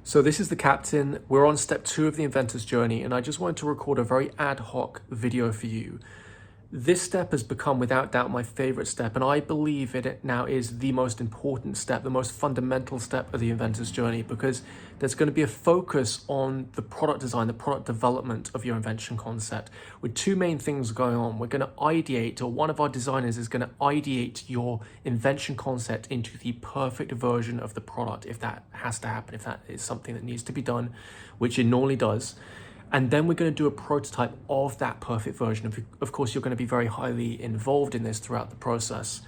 So this is the captain. We're on step 2 of the inventor's journey, and I just wanted to record a very ad hoc video for you. This step has become without doubt my favorite step, and I believe it now is the most important step, the most fundamental step of the inventor's journey, because there's going to be a focus on the product design, the product development of your invention concept, with two main things going on. We're going to ideate, or one of our designers is going to ideate your invention concept into the perfect version of the product, if that has to happen, if that is something that needs to be done, which it normally does. And then we're going to do a prototype of that perfect version. Of course, you're going to be very highly involved in this throughout the process.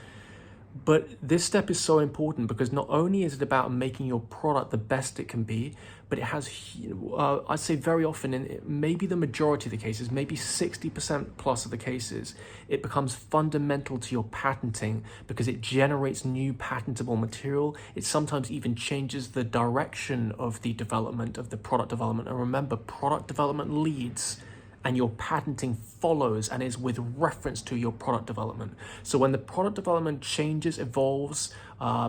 But this step is so important because not only is it about making your product the best it can be, but it has, I'd say very often, in maybe the majority of the cases, maybe 60% plus of the cases, it becomes fundamental to your patenting because it generates new patentable material. It sometimes even changes the direction of the development of the product development. And remember, product development leads and your patenting follows and is with reference to your product development. So when the product development changes, evolves,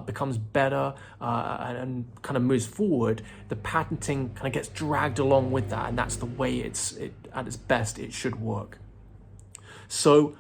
becomes better, and kind of moves forward, the patenting kind of gets dragged along with that, and that's the way at its best it should work. So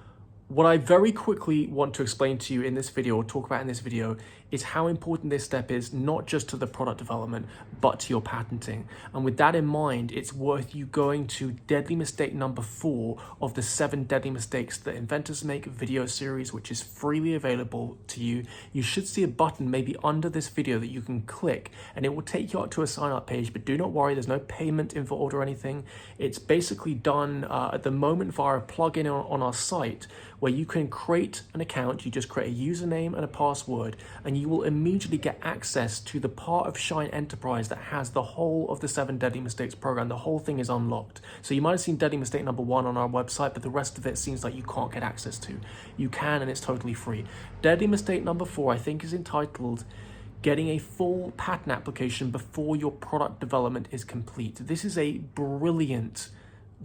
what I very quickly want to explain to you in this video, or talk about in this video, is how important this step is, not just to the product development, but to your patenting. And with that in mind, it's worth you going to deadly mistake number 4 of the 7 deadly mistakes that inventors make video series, which is freely available to you. You should see a button maybe under this video that you can click, and it will take you out to a sign up page, but do not worry, there's no payment involved or anything. It's basically done at the moment via a plugin on our site, where you can create an account. You just create a username and a password, and you will immediately get access to the part of Shine Enterprise that has the whole of the 7 Deadly Mistakes program. The whole thing is unlocked. So you might have seen deadly mistake number 1 on our website, but the rest of it seems like you can't get access to. You can, and it's totally free. Deadly mistake number 4, I think, is entitled getting a full patent application before your product development is complete. This is a brilliant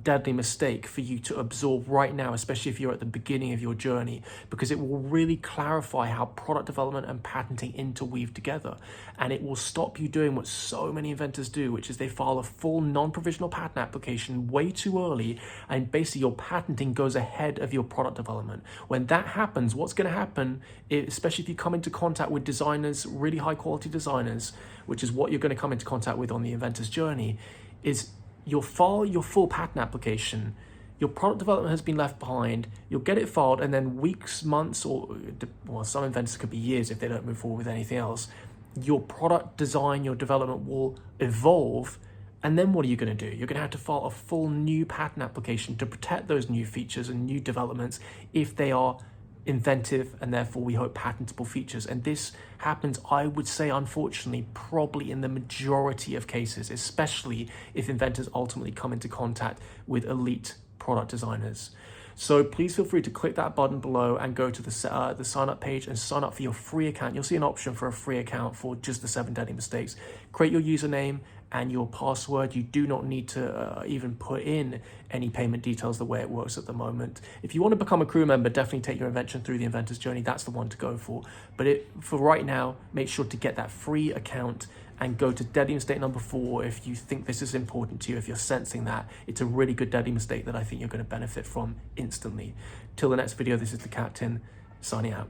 deadly mistake for you to absorb right now, especially if you're at the beginning of your journey, because it will really clarify how product development and patenting interweave together, and it will stop you doing what so many inventors do, which is they file a full non-provisional patent application way too early, and basically your patenting goes ahead of your product development. When that happens, what's going to happen, especially if you come into contact with designers, really high quality designers, which is what you're going to come into contact with on the inventor's journey, is you'll file your full patent application, your product development has been left behind, you'll get it filed, and then weeks, months, or well, some inventors could be years if they don't move forward with anything else, your product design, your development will evolve, and then what are you going to do? You're going to have to file a full new patent application to protect those new features and new developments if they are inventive and therefore we hope patentable features. And this happens, I would say, unfortunately, probably in the majority of cases, especially if inventors ultimately come into contact with elite product designers. So please feel free to click that button below and go to the sign up page and sign up for your free account. You'll see an option for a free account for just the 7 deadly mistakes. Create your username and your password. You do not need to even put in any payment details the way it works at the moment. If you want to become a crew member, definitely take your invention through the inventor's journey. That's the one to go for. But for right now, make sure to get that free account and go to deadly mistake number 4 if you think this is important to you, if you're sensing that. It's a really good deadly mistake that I think you're going to benefit from instantly. Till the next video, this is the captain, signing out.